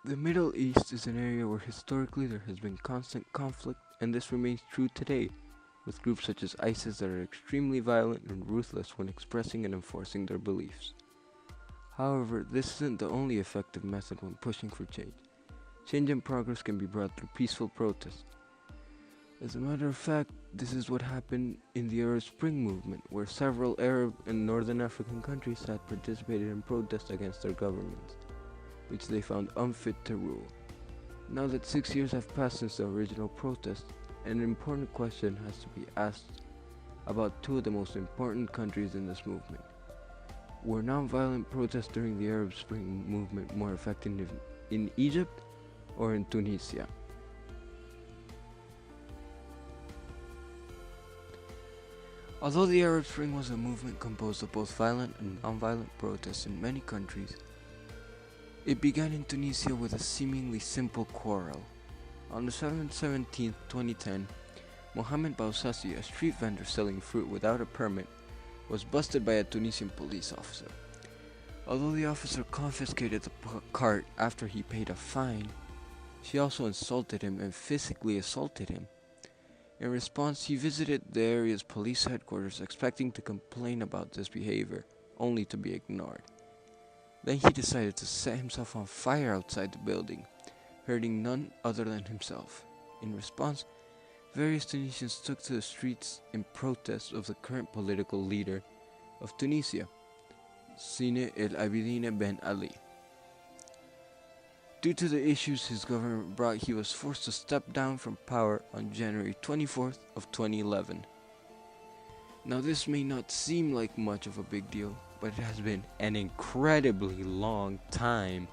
The Middle East is an area where historically there has been constant conflict, and this remains true today, with groups such as ISIS that are extremely violent and ruthless when expressing and enforcing their beliefs. However, this isn't the only effective method when pushing for change. Change and progress can be brought through peaceful protest. As a matter of fact, this is what happened in the Arab Spring movement, where several Arab and Northern African countries had participated in protests against their governments, which they found unfit to rule. Now that 6 years have passed since the original protest, an important question has to be asked about two of the most important countries in this movement. Were nonviolent protests during the Arab Spring movement more effective in Egypt or in Tunisia? Although the Arab Spring was a movement composed of both violent and nonviolent protests in many countries, it began in Tunisia with a seemingly simple quarrel. On December 17, 2010, Mohamed Boussassi, a street vendor selling fruit without a permit, was busted by a Tunisian police officer. Although the officer confiscated the cart after he paid a fine, she also insulted him and physically assaulted him. In response, he visited the area's police headquarters expecting to complain about this behavior, only to be ignored. Then he decided to set himself on fire outside the building, hurting none other than himself. In response, various Tunisians took to the streets in protest of the current political leader of Tunisia, Zine El Abidine Ben Ali. Due to the issues his government brought, he was forced to step down from power on January 24th of 2011. Now this may not seem like much of a big deal, but it has been an incredibly long time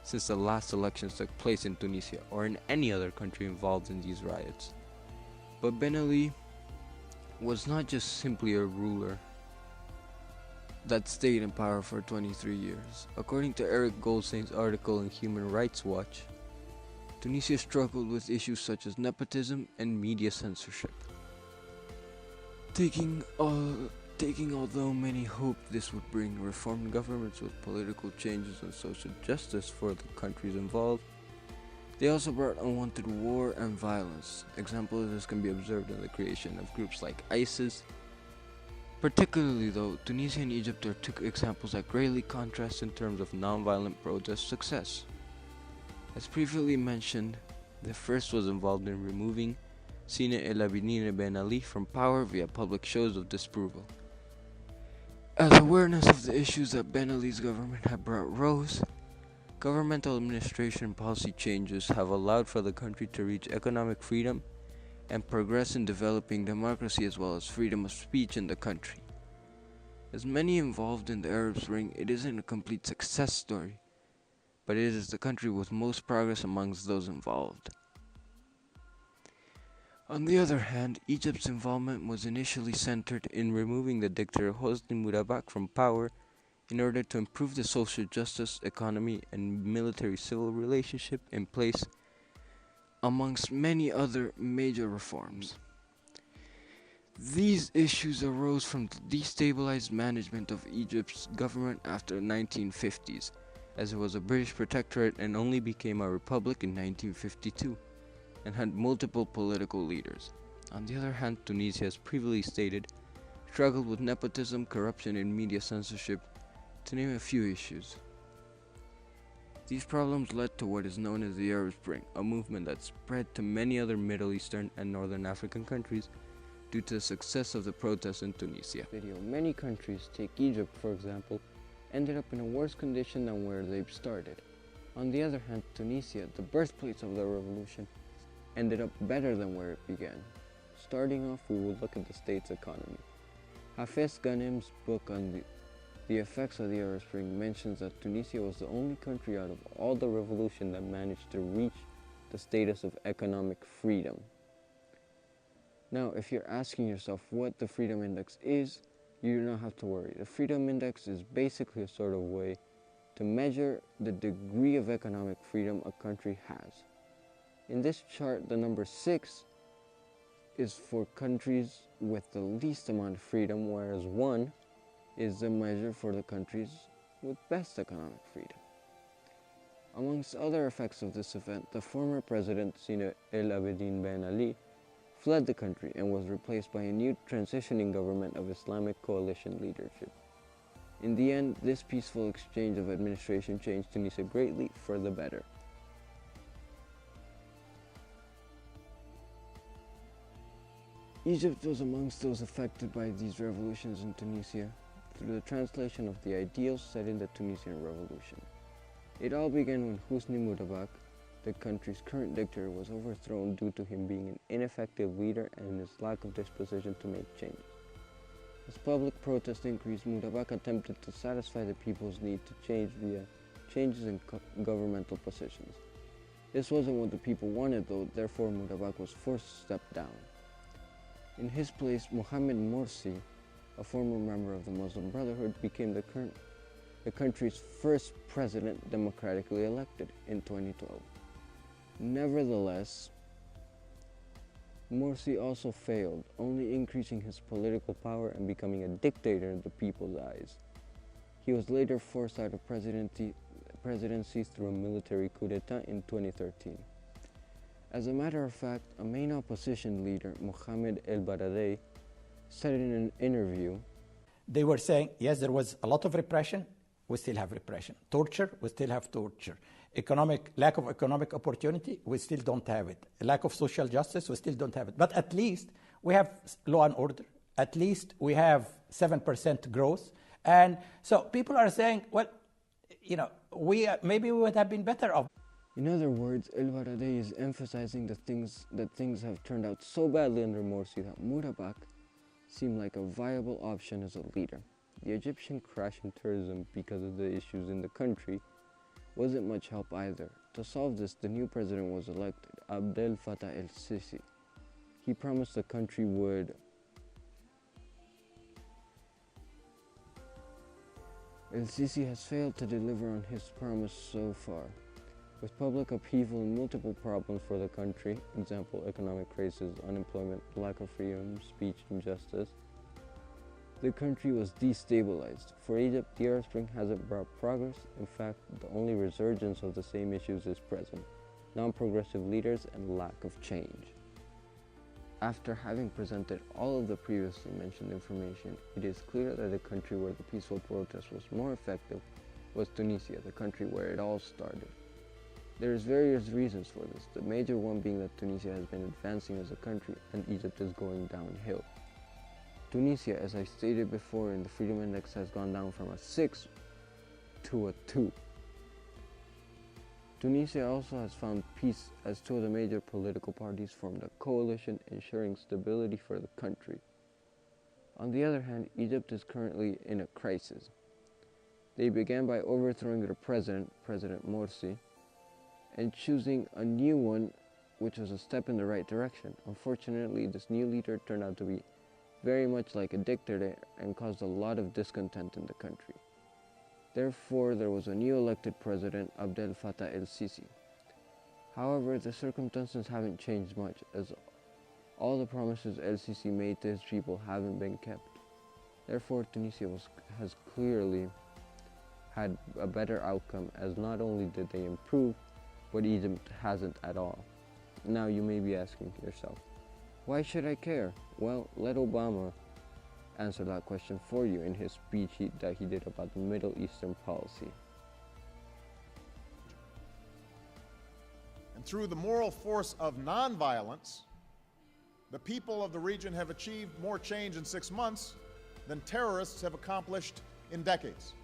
since the last elections took place in Tunisia or in any other country involved in these riots. But Ben Ali was not just simply a ruler that stayed in power for 23 years. According to Eric Goldstein's article in Human Rights Watch, Tunisia struggled with issues such as nepotism and media censorship. Taking although many hoped this would bring reformed governments with political changes and social justice for the countries involved, they also brought unwanted war and violence. Examples of this can be observed in the creation of groups like ISIS. Particularly though, Tunisia and Egypt are two examples that greatly contrast in terms of nonviolent protest success. As previously mentioned, the first was involved in removing Zine El Abidine Ben Ali from power via public shows of disapproval. As awareness of the issues that Ben Ali's government had brought rose, governmental administration and policy changes have allowed for the country to reach economic freedom and progress in developing democracy as well as freedom of speech in the country. As many involved in the Arab Spring, it isn't a complete success story, but it is the country with most progress amongst those involved. On the other hand, Egypt's involvement was initially centered in removing the dictator Hosni Mubarak from power in order to improve the social justice, economy, and military-civil relationship in place, amongst many other major reforms. These issues arose from the destabilized management of Egypt's government after the 1950s, as it was a British protectorate and only became a republic in 1952, and had multiple political leaders. On the other hand, Tunisia, as previously stated, struggled with nepotism, corruption, and media censorship, to name a few issues. These problems led to what is known as the Arab Spring, a movement that spread to many other Middle Eastern and Northern African countries due to the success of the protests in Tunisia. Many countries, take Egypt for example, ended up in a worse condition than where they started. On the other hand, Tunisia, the birthplace of the revolution, ended up better than where it began. Starting off, we will look at the state's economy. Hafez Ghanem's book on the effects of the Arab Spring mentions that Tunisia was the only country out of all the revolution that managed to reach the status of economic freedom. Now, if you're asking yourself what the Freedom Index is, you do not have to worry. The Freedom Index is basically a sort of way to measure the degree of economic freedom a country has. In this chart, the number 6 is for countries with the least amount of freedom, whereas 1 is the measure for the countries with best economic freedom. Amongst other effects of this event, the former president, Zine El Abidine Ben Ali, fled the country and was replaced by a new transitioning government of Islamic coalition leadership. In the end, this peaceful exchange of administration changed Tunisia greatly for the better. Egypt was amongst those affected by these revolutions in Tunisia through the translation of the ideals set in the Tunisian Revolution. It all began when Hosni Moubarak, the country's current dictator, was overthrown due to him being an ineffective leader and his lack of disposition to make changes. As public protest increased, Moubarak attempted to satisfy the people's need to change via changes in governmental positions. This wasn't what the people wanted though, therefore Moubarak was forced to step down. In his place, Mohamed Morsi, a former member of the Muslim Brotherhood, became the country's first president democratically elected in 2012. Nevertheless, Morsi also failed, only increasing his political power and becoming a dictator in the people's eyes. He was later forced out of presidency through a military coup d'etat in 2013. As a matter of fact, a main opposition leader, Mohamed El Baradei, said in an interview, they were saying, yes, there was a lot of repression, we still have repression. Torture, we still have torture. Lack of economic opportunity, we still don't have it. Lack of social justice, we still don't have it. But at least we have law and order. At least we have 7% growth. And so people are saying, well, maybe we would have been better off. In other words, El Baradei is emphasizing that things have turned out so badly under Morsi that Moubarak seemed like a viable option as a leader. The Egyptian crash in tourism because of the issues in the country wasn't much help either. To solve this, the new president was elected, Abdel Fattah el-Sisi. He promised the country would El-Sisi has failed to deliver on his promise so far. With public upheaval and multiple problems for the country, example economic crisis, unemployment, lack of freedom, speech, and justice, the country was destabilized. For Egypt, the Arab Spring hasn't brought progress. In fact, the only resurgence of the same issues is present: non-progressive leaders and lack of change. After having presented all of the previously mentioned information, it is clear that the country where the peaceful protest was more effective was Tunisia, the country where it all started. There is various reasons for this, the major one being that Tunisia has been advancing as a country and Egypt is going downhill. Tunisia, as I stated before in the Freedom Index, has gone down from a 6 to a 2. Tunisia also has found peace as two of the major political parties formed a coalition ensuring stability for the country. On the other hand, Egypt is currently in a crisis. They began by overthrowing their president, President Morsi, and choosing a new one, which was a step in the right direction. Unfortunately, this new leader turned out to be very much like a dictator and caused a lot of discontent in the country. Therefore, there was a new elected president, Abdel Fattah el-Sisi. However, the circumstances haven't changed much, as all the promises el-Sisi made to his people haven't been kept. Therefore, Tunisia has clearly had a better outcome, as not only did they improve, but Egypt hasn't at all. Now you may be asking yourself, why should I care? Well, let Obama answer that question for you in his speech that he did about the Middle Eastern policy. And through the moral force of nonviolence, the people of the region have achieved more change in 6 months than terrorists have accomplished in decades.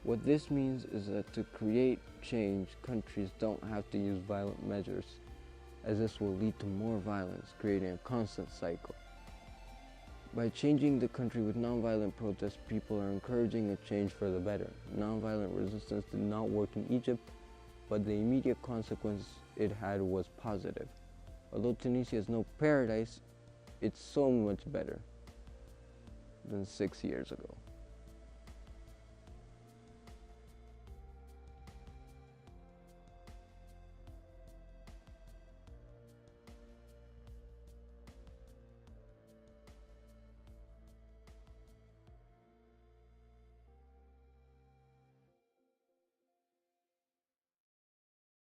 What this means is that to create change, countries don't have to use violent measures, as this will lead to more violence, creating a constant cycle. By changing the country with nonviolent protests, people are encouraging a change for the better. Nonviolent resistance did not work in Egypt, but the immediate consequence it had was positive. Although Tunisia is no paradise, it's so much better than 6 years ago.